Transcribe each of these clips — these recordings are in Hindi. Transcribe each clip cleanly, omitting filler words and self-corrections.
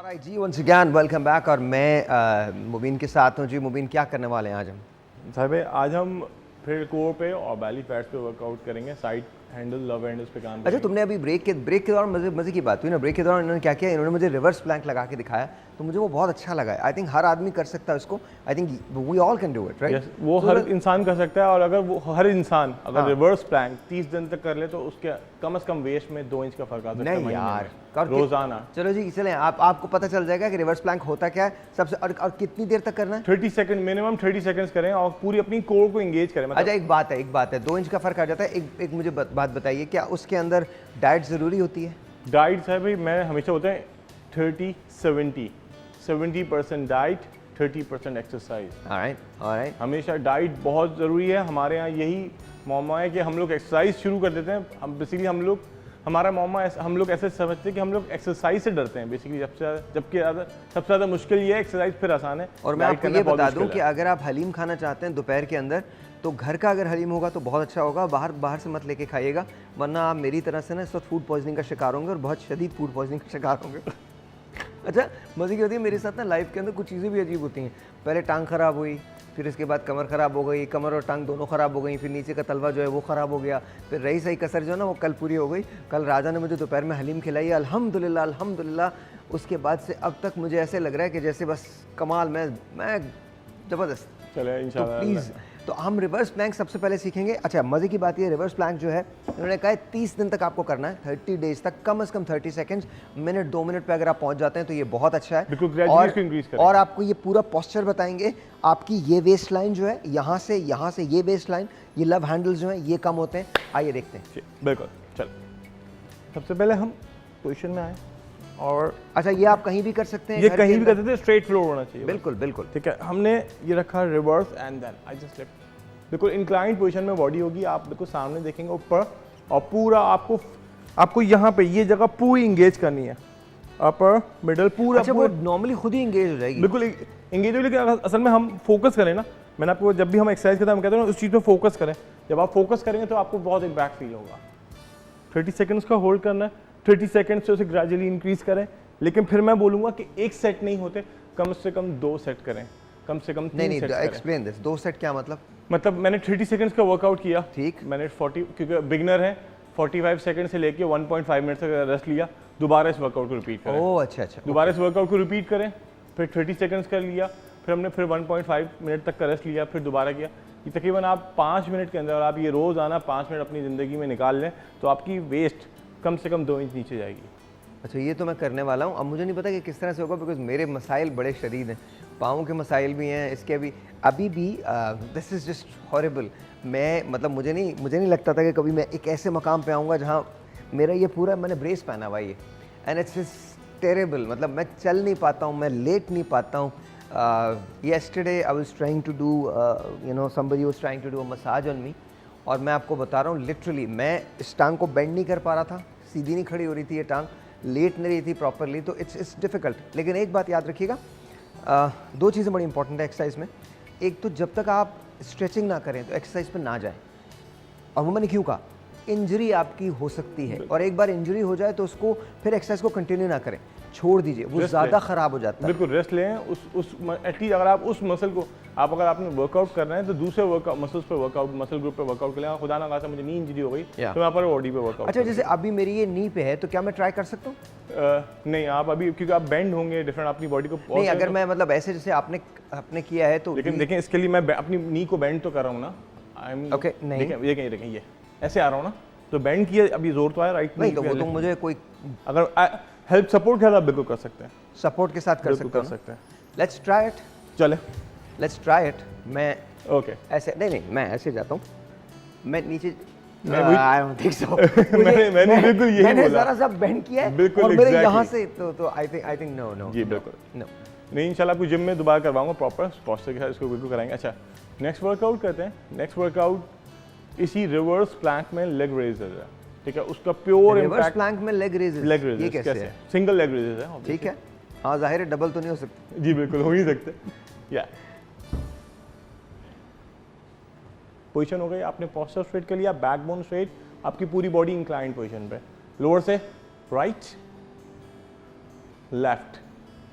Alright जी, once again welcome back और मैं मुबीन के साथ हूँ जी। मुबीन, क्या करने वाले हैं आज हम? साहब आज हम फिर कोर पे और बैली फैट्स पे वर्कआउट करेंगे, साइड हैंडल, लव हैंडल्स पे काम अच्छा, करेंगे। तुमने अभी ब्रेक के दौरान मजे की बात हुई ना। ब्रेक के दौरान इन्होंने क्या किया, इन्होंने मुझे रिवर्स प्लैंक लगा के दिखाया, तो मुझे वो बहुत अच्छा लगा। आई थिंक हर आदमी कर सकता है उसको। I think we all can do it, right? वो हर इंसान कर सकता है, और अगर वो हर इंसान अगर हाँ। रिवर्स प्लैंक 30 दिन तक कर ले तो उसके कम से कम वेस्ट में 2 इंच का फर्क आ सकता है नहीं महीने यार, में, रोजाना। चलो जी, चलें, आपको पता चल जाएगा कि रिवर्स प्लैंक होता क्या है सबसे, और कितनी देर तक करना है। 30 सेकंड, मिनिमम 30 सेकंड्स करें और पूरी अपनी कोर को एंगेज करें। अच्छा, एक बात है 2 इंच का फर्क आ जाता है। एक मुझे बात बताइए, क्या उसके अंदर डाइट ज़रूरी होती है? डाइट है भाई, मैं हमेशा होता है 70% डाइट, 30% एक्सरसाइज। ऑलराइट। हमेशा डाइट बहुत ज़रूरी है। हमारे यहाँ यही मौमा है कि हम लोग एक्सरसाइज शुरू कर देते हैं। हम बेसिकली हम लोग ऐसे समझते हैं कि हम लोग एक्सरसाइज से डरते हैं बेसिकली, जबकि सबसे ज़्यादा मुश्किल ये है, एक्सरसाइज फिर आसान है। और मैं आपको ये बता दूं कि अगर आप हलीम खाना चाहते हैं दोपहर के अंदर, तो घर का अगर हलीम होगा तो बहुत अच्छा होगा। बाहर से मत लेके खाइएगा, वरना आप मेरी तरह से ना इस वक्त फूड पॉइजनिंग का शिकार होंगे, और बहुत शदीद फूड पॉइजनिंग का शिकार होंगे। अच्छा, मज़े की होती है मेरे साथ ना, लाइफ के अंदर कुछ चीज़ें भी अजीब होती हैं। पहले टांग ख़राब हुई, फिर इसके बाद कमर ख़राब हो गई, कमर और टांग दोनों ख़राब हो गई, फिर नीचे का तलवा जो है वो ख़राब हो गया, फिर रही सही कसर जो है ना वो कल पूरी हो गई। कल राजा ने मुझे दोपहर में हलीम खिलाई, अल्हम्दुलिल्लाह अल्हम्दुलिल्लाह। उसके बाद से अब तक मुझे ऐसे लग रहा है कि जैसे बस कमाल, मैं ज़बरदस्त। चले इंशाल्लाह। तो प्लीज़, तो हम रिवर्स प्लैंक सबसे पहले सीखेंगे। अच्छा, मज़े की बात ये, रिवर्स प्लैंक जो है उन्होंने कहा है 30 दिन तक आपको करना है, 30 डेज तक, कम से कम 30 सेकंड्स, मिनट 2 मिनट पे अगर आप पहुंच जाते हैं तो ये बहुत अच्छा है। बिल्कुल ग्रेजुअली इसको इंक्रीज करें। और आपको ये पूरा पोस्चर बताएंगे। आपकी ये वेस्ट लाइन जो है, यहाँ से ये वेस्ट लाइन, ये लव हैंडल्स जो हैं ये कम होते हैं। आइए देखते हैं। बिल्कुल, चलो सबसे पहले हम पोजिशन में आए, और अच्छा, ये आप कहीं भी कर सकते हैं, ये कहीं भी कर सकते हैं, स्ट्रेट फ्लोर होना चाहिए। बिल्कुल बिल्कुल, ठीक है। हमने ये रखा reverse and then I just lift. बिल्कुल इंक्लाइंड पोजीशन में बॉडी होगी, आप बिल्कुल सामने देखेंगे ऊपर, और पूरा आपको यहाँ पे ये जगह पूरी इंगेज करनी है, अपर मिडल पूरा। अच्छा, वो नॉर्मली खुद ही इंगेज हो जाएगी? बिल्कुल इंगेज हो, लेकिन असल में हम फोकस करें ना, मैंने आपको जब भी हम एक्सरसाइज करते हैं हम कहते हैं ना उस चीज़ पे फोकस करें। जब आप फोकस करेंगे तो आपको बहुत इम्पैक्ट फील होगा। 30 सेकंड्स का होल्ड करना है, 30 सेकंड से उसे ग्रेजुअली इंक्रीज करें, लेकिन फिर मैं बोलूँगा कि एक सेट नहीं होते, कम से कम 2 सेट करें, कम से कम 3 सेट करें। एक्सप्लेन दिस, 2 सेट क्या मतलब? मतलब मैंने 30 सेकंड्स का वर्कआउट किया, ठीक। मैंने 40, क्योंकि बिगनर है, 45 सेकंड से लेके 1.5 मिनट तक रेस्ट लिया, दोबारा इस वर्कआउट को रिपीट करें। ओह अच्छा, दोबारा इस वर्कआउट को रिपीट करें, फिर 30 सेकंड्स कर लिया, फिर हमने फिर 1.5 मिनट तक का रेस्ट लिया, फिर दोबारा किया। ये तकरीबन आप 5 मिनट के अंदर, आप ये रोज़ाना 5 मिनट अपनी ज़िंदगी में निकाल लें तो आपकी वेस्ट कम से कम 2 इंच नीचे जाएगी। अच्छा, ये तो मैं करने वाला हूँ। अब मुझे नहीं पता कि किस तरह से होगा, बिकॉज मेरे मसाइल बड़े शदीद हैं, पाँव के मसाइल भी हैं, इसके अभी भी दिस इज़ जस्ट हॉरिबल। मैं मतलब मुझे नहीं लगता था कि कभी मैं एक ऐसे मकाम पे आऊँगा जहाँ मेरा ये पूरा, मैंने ब्रेस पहना हुआ ये, एंड इट्स टेरेबल। मतलब मैं चल नहीं पाता हूँ, मैं लेट नहीं पाता हूँ। Yesterday I was trying to do somebody was trying to do a massage on me, और मैं आपको बता रहा हूँ लिटरली मैं इस टांग को बेंड नहीं कर पा रहा था, सीधी नहीं खड़ी हो रही थी ये टांग, लेट नहीं रही थी प्रॉपरली, तो इट्स डिफ़िकल्ट। लेकिन एक बात याद रखिएगा, 2 चीज़ें बड़ी इंपॉर्टेंट है एक्सरसाइज में। एक तो जब तक आप स्ट्रेचिंग ना करें तो एक्सरसाइज पर ना जाएं, और वो मैंने क्यों कहा, इंजरी आपकी हो सकती है, और एक बार इंजरी हो जाए तो उसको फिर एक्सरसाइज को कंटिन्यू ना करें, छोड़ दीजिए, वो ज़्यादा ख़राब हो जाता है। बिल्कुल रेस्ट लें, एटलीस्ट अगर आप उस मसल को अगर आपने वर्कआउट करना है तो दूसरे मसल्स पे वर्कआउट, मसल ग्रुप पे वर्कआउट कर लें। खुदा ना खासा मुझे नी इंजरी हो गई तो मैं अपर बॉडी पे वर्कआउट। अच्छा, जैसे अभी मेरी ये नी पे है तो क्या मैं ट्राई कर सकता हूँ? नहीं, आप अभी, क्योंकि आप बेंड होंगे डिफरेंट अपनी बॉडी को। नहीं, अगर मैं मतलब ऐसे जैसे आपने किया है तो, लेकिन देखें इसके लिए मैं अपनी नी को बेंड तो कर रहा हूँ ना। ओके, नहीं देखें ये ऐसे आ रहा हूँ ना, तो बेंड किया, अभी जोर तो आया राइट नहीं, तो वो तो मुझे कोई अगर हेल्प सपोर्ट के साथ बिल्कुल कर सकते हैं, सपोर्ट के साथ कर सकते हैं। लेट्स ट्राई इट, चले लेट्स ट्राई इट। मैं ओके ऐसे नहीं, मैं ऐसे जाता हूँ, मैं नीचे, आई डोंट थिंक सो। मैंने बिल्कुल यही बोला, जरा सा बेंड किया है, बिल्कुल और मेरे exactly। यहाँ से तो आई थिंक नो जी बिल्कुल नो। नहीं, इंशाल्लाह आपको जिम में दोबारा करवाऊंगा प्रॉपर पोस्चर के साथ, इसको बिल्कुल कराएंगे। अच्छा, नेक्स्ट वर्कआउट करते हैं। नेक्स्ट वर्कआउट इसी रिवर्स प्लैंक में लेग रेजर है, ठीक है, उसका प्योर रिवर्स प्लैंक में लेग रेजेस, ये कैसे है? सिंगल लेग रेजर है, ठीक है, हाँ जाहिर है डबल तो नहीं हो सकता। जी बिल्कुल हो ही सकते। या पोजीशन हो गई, आपने पोस्चर स्ट्रेट कर लिया, बैकबोन स्ट्रेट, आपकी पूरी बॉडी इंक्लाइंड पोजीशन पे, लोअर से right, left,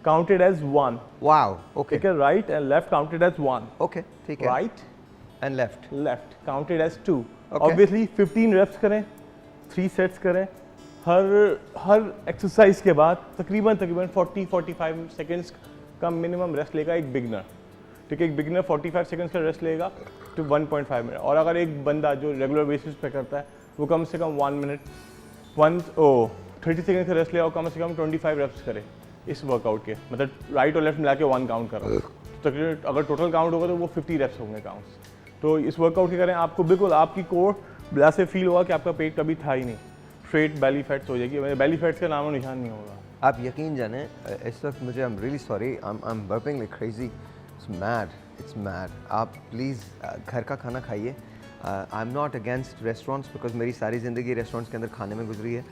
counted as 1, wow, okay ठीक है, right and left counted as 1, okay, ठीक है, right and left, left counted as 2। Okay. Obviously 15 reps करें, 3 सेट्स करें। हर एक्सरसाइज के बाद तकरीबन 40-45 सेकेंड्स का मिनिमम रेस्ट लेगा एक बिगनर, ठीक है। एक बिगनर 45 सेकेंड्स का रेस्ट लेगा तो 1.5 मिनट, और अगर एक बंदा जो रेगुलर बेसिस पे करता है वो कम से कम 1 मिनट 30 सेकेंड का रेस्ट लेगा और कम से कम 25 रेप्स करे इस वर्कआउट के, मतलब राइट और लेफ्ट मिला के 1 काउंट कर रहा हूँ, तो तकरीबन अगर टोटल काउंट होगा तो वो 50 रेप्स होंगे काउंट्स। तो इस वर्कआउट के करें, आपको बिल्कुल आपकी कोर ब्ला से फील होगा कि आपका पेट कभी था ही नहीं, स्ट्रेट बेली फैट्स हो जाएगी, बेली फैट्स का नामो निशान नहीं होगा। आप यकीन जाने इस वक्त मुझे I am really sorry, I am burping like crazy, it's mad. आप प्लीज़ घर का खाना खाइए। I am not against restaurants because मेरी सारी ज़िंदगी रेस्टोरेंट्स के अंदर खाने में गुजरी है,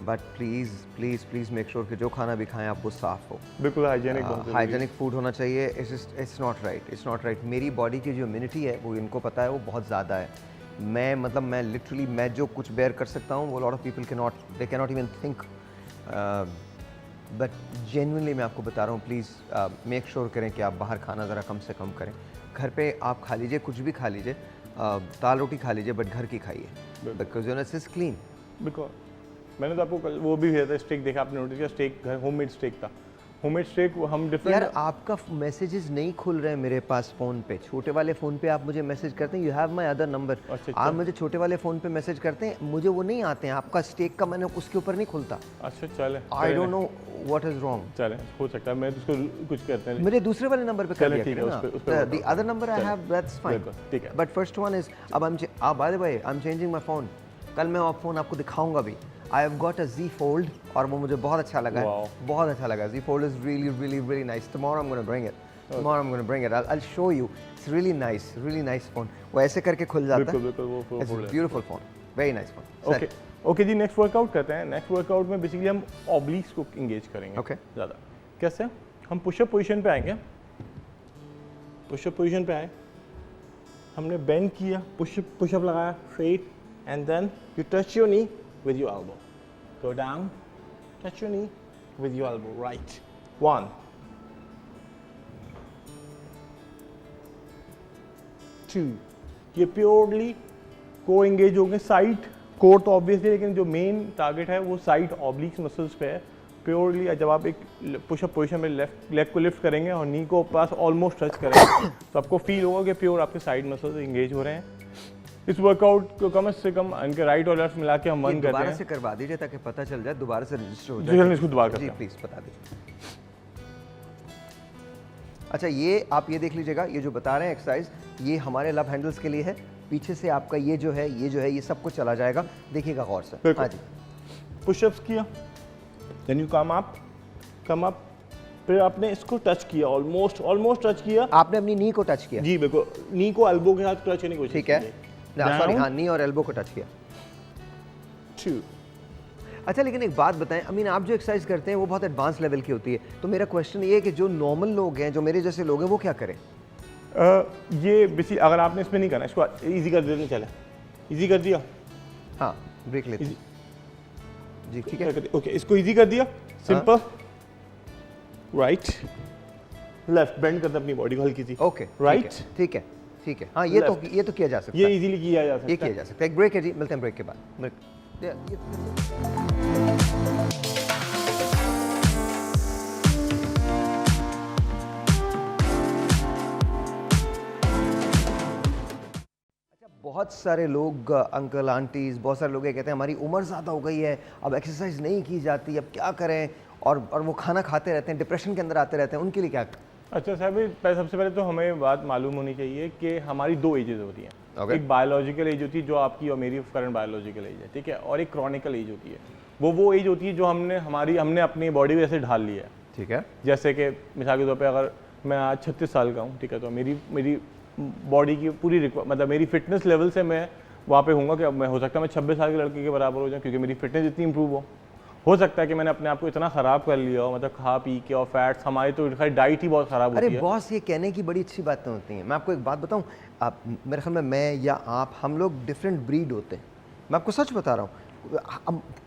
but please please please make sure कि जो खाना भी खाएं आप वो साफ़ हो, बिल्कुल हाइजेनिक फूड होना चाहिए। It's not right. मेरी बॉडी की जो इम्यूनिटी है वो इनको पता है, वो बहुत ज़्यादा है। मैं लिटरली मैं जो कुछ बेयर कर सकता हूँ वो lot of people can not even think, but genuinely मैं आपको बता रहा हूँ, प्लीज़ मेक श्योर करें कि आप बाहर खाना ज़रा कम से कम करें। घर पे आप खा लीजिए, कुछ भी खा लीजिए, दाल रोटी खा लीजिए, बट घर की खाइए बिकॉज इट इज क्लीन। बिल्कुल, मैंने तो आपको कल वो भी भेजा था स्टेक, देखा आपने नोटिस किया, स्टेक घर होममेड स्टेक था। होममेड स्टेक हम डिफरेंट। यार आपका मैसेजेस नहीं खुल रहे हैं मेरे पास फ़ोन पे, छोटे वाले फ़ोन पे आप मुझे मैसेज करते हैं, you have my other number, आप मुझे छोटे वाले फ़ोन पे मैसेज करते हैं, मुझे वो नहीं आते हैं, आपका स्टेक का मैंने उसके ऊपर नहीं खुलता। अच्छा चले, I don't know what is wrong. चले, हो सकता है मैं तो उसको कुछ करते हैं, मेरे दूसरे वाले नंबर पे कर दिया ठीक है, उस पे the other number I have, that's fine, ठीक है। बट फर्स्ट वन इज अब by the way I am changing my phone, कल मैं फ़ोन आपको दिखाऊंगा भी। I have got a Z Fold और वो मुझे बहुत अच्छा लगा है, बहुत अच्छा लगा। Z Fold is really nice. Tomorrow I'm going to bring it. Tomorrow I'm going to bring it. I'll show you. It's really nice phone. वो ऐसे करके खुल जाता है। बिल्कुल वो It's a beautiful phone. Very nice phone. Okay ji, next workout करते हैं। नेक्स्ट वर्कआउट में बेसिकली हम ऑब्लिक्स को इंगेज करेंगे। Okay. ज़्यादा कैसे, हम पुशअप पोजीशन पे आएंगे, पुशअप पोजीशन पे आए, हमने बेंड किया, पुशअप लगाया straight, and then you touch your knee with your elbow, go down, touch your knee with your elbow, right, 1, 2, ये प्योरली को एंगेज हो गए। साइड कोर तो ऑब्वियसली, लेकिन जो मेन टारगेट है वो साइड ऑब्लिक्स मसल्स पे है प्योरली। जब आप एक पुशअप पोजीशन में लेफ्ट लेग को लिफ्ट करेंगे और नी को पास ऑलमोस्ट टच करेंगे तो आपको फील होगा कि प्योर आपके साइड मसल्स एंगेज हो रहे हैं। इस वर्कआउट को कम से कम इनके राइट और लेफ्ट मिला के हम 1 करते हैं। दोबारा से करवा दीजिए ताकि पता चल जाए, दोबारा से रजिस्टर हो जाए। जी, इसको दोबारा करते हैं। प्लीज बता दीजिए। अच्छा, ये आप ये देख लीजिएगा, ये जो बता रहे हैं एक्सरसाइज, ये हमारे लव हैंडल्स के लिए है। पीछे से आपका ये जो है ये सब कुछ चला जाएगा, देखिएगा गौर से। हाँ जी, पुशअप्स किया, देन यू कम अप, फिर आपने इसको टच किया, ऑलमोस्ट टच किया। आपने अपनी नी को टच किया? जी बिल्कुल, नी को एल्बो के साथ टच करने की कोशिश। ठीक है, सॉरी, हाँ, नी और एल्बो को टच किया। 2। अच्छा, लेकिन एक बात बताएं, आप जो एक्सरसाइज करते हैं वो बहुत एडवांस लेवल की होती है, तो मेरा क्वेश्चन ये है कि जो नॉर्मल लोग हैं, जो मेरे जैसे लोग हैं, वो क्या करें? ये बेसिक अगर आपने इसमें नहीं करना, इसको इजी कर देना, चले इजी कर दिया, हाँ ब्रेक लेते जी, ठीक है, ओके, इसको इजी कर दिया, सिंपल, राइट लेफ्ट बेंड करते अपनी बॉडी को हल्की सी, ओके, राइट, ठीक है, हाँ, ये तो किया जा सकता है, ये इजीली किया जा सकता है, ये किया जा सकता है। एक ब्रेक है जी, मिलते हैं ब्रेक के बाद। बहुत सारे लोग, अंकल आंटीज, बहुत सारे लोग ये कहते हैं हमारी उम्र ज़्यादा हो गई है, अब एक्सरसाइज नहीं की जाती, अब क्या करें, और वो खाना खाते रहते हैं, डिप्रेशन के अंदर आते रहते हैं, उनके लिए क्या? अच्छा साहब, सबसे पहले तो हमें बात मालूम होनी चाहिए कि हमारी 2 एजेस होती हैं। एक बायोलॉजिकल एज होती है जो आपकी और मेरी करंट बायोलॉजिकल एज है, ठीक है, और एक क्रॉनिकल एज होती है। वो एज होती है जो हमने अपनी बॉडी को ऐसे ढाल लिया है, ठीक है। जैसे कि मिसाल के तौर पे अगर मैं आज 36 साल का हूँ, ठीक है, तो मेरी बॉडी की पूरी मतलब मेरी फिटनेस लेवल से मैं वहाँ पे हूँगा कि मैं हो सकता है मैं 26 साल के लड़के के बराबर हो जाऊँ, क्योंकि मेरी फिटनेस इतनी इंप्रूव हो सकता है कि मैंने अपने आप को इतना ख़राब कर लिया हो, मतलब खा पी के, और फैट्स, हमारी तो डाइट ही बहुत ख़राब होती है। अरे बॉस, ये कहने की बड़ी अच्छी बातें होती हैं। मैं आपको एक बात बताऊं, आप मेरे ख्याल में मैं या आप, हम लोग डिफरेंट ब्रीड होते हैं। मैं आपको सच बता रहा हूँ,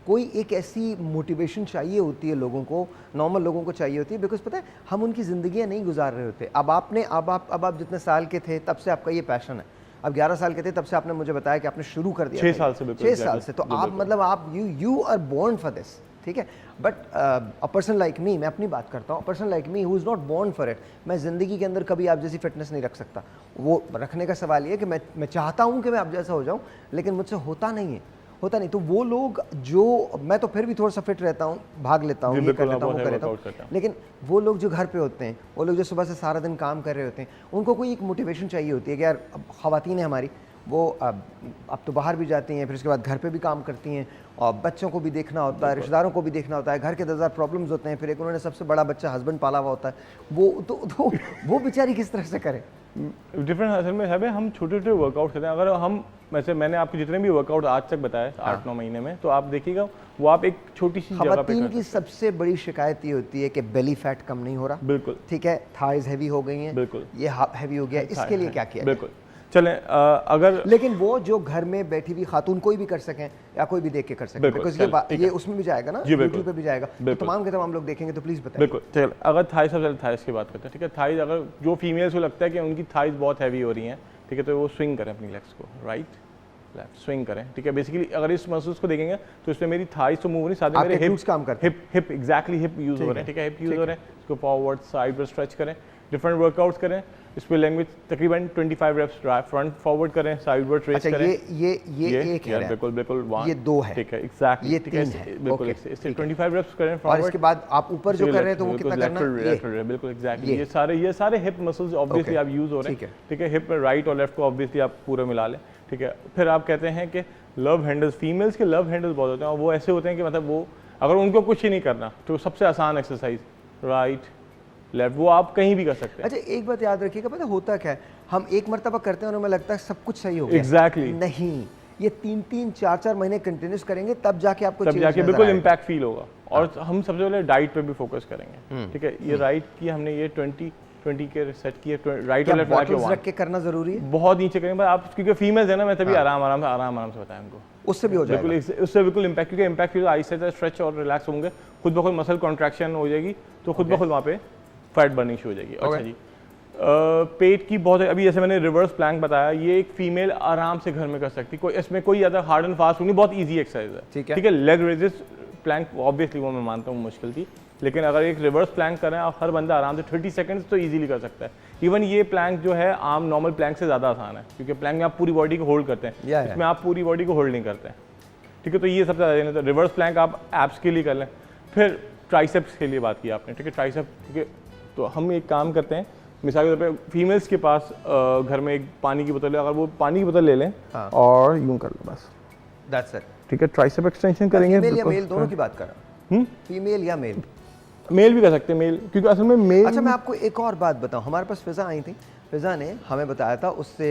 कोई एक ऐसी मोटिवेशन चाहिए होती है लोगों को, नॉर्मल लोगों को चाहिए होती है, बिकॉज पता है हम उनकी ज़िंदगियाँ नहीं गुजार रहे होते। अब आप जितने साल के थे तब से आपका ये पैशन है, अब 11 साल के थे तब से आपने मुझे बताया कि आपने शुरू कर दिया 6 साल से, 6 साल से, तो आप मतलब आप you are born for this, ठीक है। But a person like me, मैं अपनी बात करता हूँ, person like me who is not born for it, मैं ज़िंदगी के अंदर कभी आप जैसी फिटनेस नहीं रख सकता। वो रखने का सवाल ये है कि मैं चाहता हूँ कि मैं आप जैसा हो जाऊँ, लेकिन मुझसे होता नहीं है, होता नहीं। तो वो लोग जो, मैं तो फिर भी थोड़ा सा फिट रहता हूँ, भाग लेता हूँ, ये कर लेता हूँ, वो कर लेता हूँ, लेकिन वो लोग जो घर पे होते हैं, वो लोग जो सुबह से सारा दिन काम कर रहे होते हैं, उनको कोई एक मोटिवेशन चाहिए होती है कि यार ख़वातीन है हमारी, वो अब तो बाहर भी जाती हैं, फिर उसके बाद घर पे भी काम करती हैं, और बच्चों को भी देखना होता है, रिश्तेदारों को भी देखना होता है, घर के 10,000 प्रॉब्लम्स होते हैं, फिर एक उन्होंने सबसे बड़ा बच्चा हस्बैंड पाला हुआ होता है, वो बेचारी किस तरह से करे। डिफरेंट असल में है, हम छोटे छोटे वर्कआउट करते हैं। अगर हम वैसे मैंने आपको जितने भी वर्कआउट आज तक बताए 8-9 महीने में, तो आप देखिएगा वो आप एक छोटी सी जगह पे ख़वातीन की सबसे बड़ी शिकायत ये होती है कि बेली फैट कम नहीं हो रहा, बिल्कुल ठीक है, थाइज हैवी हो गई हैं, बिल्कुल, ये हैवी हो गया, इसके लिए क्या किया? बिल्कुल चलें, अगर लेकिन वो जो घर में बैठी हुई खातून कोई भी कर सकें या कोई भी देख के कर सके, बिकॉज़ ये उसमें भी जाएगा ना, यूट्यूब पे भी जाएगा, तो तमाम के तमाम लोग देखेंगे, तो प्लीज़ बताइए। बिल्कुल चल, अगर थाइज, सबसे पहले थाइज की बात करते हैं, ठीक है। थाइज अगर जो फीमेल्स को लगता है कि उनकी थाइज बहुत हैवी हो रही हैं, ठीक है, तो वो स्विंग करें अपनी लेग्स को, राइट लेफ्ट स्विंग करें, ठीक है। बेसिकली अगर इस मसल्स को देखेंगे तो इसमें मेरी थाइज तो मूव नहीं, साथ में मेरे हिप्स काम करते हैं, हिप एग्जैक्टली हिप यूज हो रहे हैं, ठीक है, हिप यूज हो रहे हैं, इसको फॉरवर्ड साइड पर स्ट्रेच करें, डिफरेंट वर्कआउट्स करें। इस पे लैंग्वेज तकरीबन 25 रेप्स फ्रंट फॉरवर्ड करें, साइड वर्ड ट्रेस करें। ये एक है, बिल्कुल ये 2 है, ठीक है, एग्जैक्टली, ये 3 है, बिल्कुल इससे 25 रेप्स करें और इसके बाद आप ऊपर जो कर रहे हैं तो वो कितना करना है, बिल्कुल एग्जैक्टली, ये सारे हिप मसल्स ऑब्वियसली आप यूज हो रहे हैं, ठीक है। हिप राइट और लेफ्ट को ऑब्वियसली आप पूरा मिला लें, ठीक है। फिर आप कहते हैं कि लव हैंडल्स, फीमेल्स के लव हैंडल्स बहुत होते हैं, और वो ऐसे होते हैं कि मतलब वो अगर उनको कुछ ही नहीं करना तो सबसे आसान एक्सरसाइज राइट लेफ्ट, वो आप कहीं भी कर सकते हैं। अच्छा एक बात याद रखिएगा, पता होता क्या है, हम एक मरतबा करते हैं और हमें लगता है सब कुछ सही हो गया, एग्जैक्टली नहीं, ये 3-3, 4-4 महीने कंटिन्यूस करेंगे तब जाके आपको बिल्कुल इम्पैक्ट फील होगा। और हम सबसे पहले डाइट पे भी फोकस करेंगे, ठीक है। ये राइट की हमने ये 20 के सेट किए, राइट और लेफ्ट रख के करना जरूरी है, बहुत नीचे करेंगे आप, क्योंकि फीमेल्स है ना, मैं तभी आराम से बताया उनको, उससे भी हो जाएगा, बिल्कुल उससे बिल्कुल इम्पैक्ट, क्योंकि इम्पैक्ट फील आई से स्ट्रेच और रिलैक्स होंगे, खुद ब खुद मसल कॉन्ट्रैक्शन हो जाएगी, तो खुद ब खुद वहाँ पे फैट बर्निंग शुरू हो जाएगी। अच्छा जी, पेट की बहुत, अभी जैसे मैंने रिवर्स प्लैंक बताया, ये एक फीमेल आराम से घर में कर सकती है, इसमें कोई ज़्यादा हार्ड एंड फास्ट नहीं, बहुत ईजी एक्सरसाइज है, ठीक है। लेग रेजिस प्लैंक ऑब्वियसली वो मैं मानता हूँ मुश्किल थी, लेकिन अगर एक रिवर्स प्लैंक करें आप, हर बंदा आराम से 30 सेकंड्स तो इजीली कर सकता है। इवन ये प्लैंक जो है आम नॉर्मल प्लैंक से ज़्यादा आसान है, क्योंकि प्लैंक में आप पूरी बॉडी को होल्ड करते हैं, इसमें आप पूरी बॉडी को होल्ड नहीं करते हैं, ठीक है। तो ये सबसे ज़्यादा, तो रिवर्स प्लैंक आप एब्स के लिए कर लें। फिर ट्राइसेप्स के लिए बात की आपने, ठीक है, ट्राइसेप, ठीक है। तो हम एक काम करते हैं, मिसाल के तौर पे फीमेल्स के पास घर में एक पानी की बोतल है, अगर वो पानी की बोतल ले लें और यूं कर लें बस, दैट्स इट, ठीक है। ट्राइसेप एक्सटेंशन करेंगे, फीमेल या मेल दोनों की बात कर रहा हूं, फीमेल या मेल, मेल भी कर सकते हैं, मेल, क्योंकि असल में मेल। अच्छा मैं आपको एक और बात बताऊं, हमारे पास फिजा आई थी, फिजा ने हमें बताया था उससे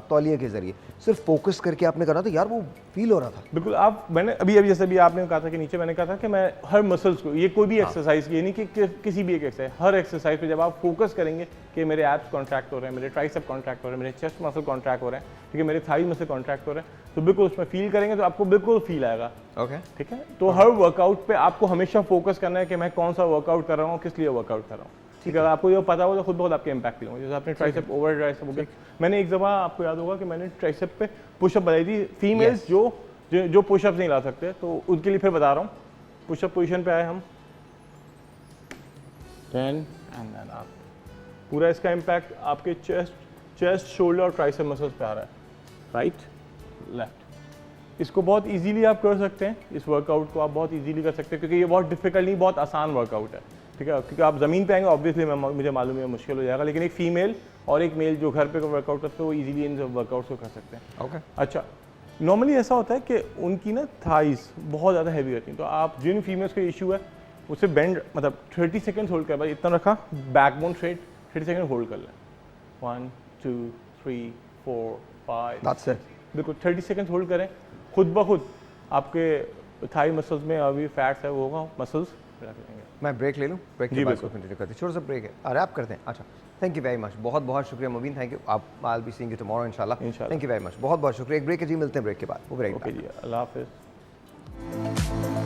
तौलिए के जरिए सिर्फ फोकस करके आपने करा था, यार वो फील हो रहा था। बिल्कुल, आप मैंने अभी जैसे भी आपने कहा था कि नीचे मैंने कहा था कि मैं हर मसल्स को, ये कोई भी एक्सरसाइज, ये नहीं कि किसी भी एक एक्सरसाइज, हर एक्सरसाइज पे जब आप फोकस करेंगे कि मेरे एब्स कॉन्ट्रैक्ट हो रहे हैं, मेरे ट्राइसेप कॉन्ट्रैक्ट हो रहे हैं, मेरे चेस्ट मसल कॉन्ट्रैक्ट हो रहे हैं, ठीक है, मेरे थाई मसल कॉन्ट्रैक्ट हो रहे हैं, तो बिल्कुल उसमें फील करेंगे तो आपको बिल्कुल फील आएगा, ओके, ठीक है। तो हर वर्कआउट पे आपको हमेशा फोकस करना है कि मैं कौन सा वर्कआउट कर रहा हूँ, किस लिए वर्कआउट कर रहा हूँ, ठीक है। अगर आपको ये पता हो तो खुद बहुत आपके इम्पैक्ट फील होंगे। जैसे आपने ट्राइसेप, ओवर ट्राइसेप हो गया, मैंने एक दफ़ा आपको याद होगा कि मैंने ट्राइसेप पे पुशअप बताई थी, फीमेल्स जो पुशअप नहीं ला सकते, तो उनके लिए फिर बता रहा हूँ। पुशअप पोजीशन पे आए हम, 10 एंड देन अप, पूरा इसका इम्पैक्ट आपके चेस्ट, शोल्डर और ट्राइसेप मसल्स पे आ रहा है, राइट लेफ्ट। इसको बहुत इजीली आप कर सकते हैं, इस वर्कआउट को आप बहुत इजीली कर सकते हैं, क्योंकि ये बहुत डिफिकल्ट नहीं, बहुत आसान वर्कआउट है, ठीक है। क्योंकि आप ज़मीन पे आएंगे ऑब्वियसली मुझे मालूम है मुश्किल हो जाएगा, लेकिन एक फीमेल और एक मेल जो घर पे वर्कआउट करते हैं वो इजीली इन वर्कआउट्स को कर सकते हैं, ओके। अच्छा, नॉर्मली ऐसा होता है कि उनकी ना थाइज बहुत ज़्यादा हैवी होती हैं, तो आप जिन फीमेल्स का इशू है उससे बेंड, मतलब 30 सेकेंड्स होल्ड कर, भाई इतना रखा, बैकबोन स्ट्रेट, 30 सेकेंड होल्ड कर लें, 1 2 3 4 5, बिल्कुल 30 सेकेंड्स होल्ड करें, खुद ब खुद आपके थाई मसल्स में अभी फैट्स है वो होगा, मसल्स रख लेंगे। मैं ब्रेक ले लूँ, ब्रेक के बाद कंटिन्यू करते हैं, छोटा सा ब्रेक है, अरे आप करते हैं, अच्छा थैंक यू वेरी मच, बहुत बहुत शुक्रिया मुबीन, थैंक यू, आप आई बी सीइंग यू टुमारो इंशाल्लाह, थैंक यू वेरी मच, बहुत बहुत शुक्रिया। एक ब्रेक है जी, मिलते हैं ब्रेक के बाद, ओके जी, अल्लाह हाफिज़। हैं।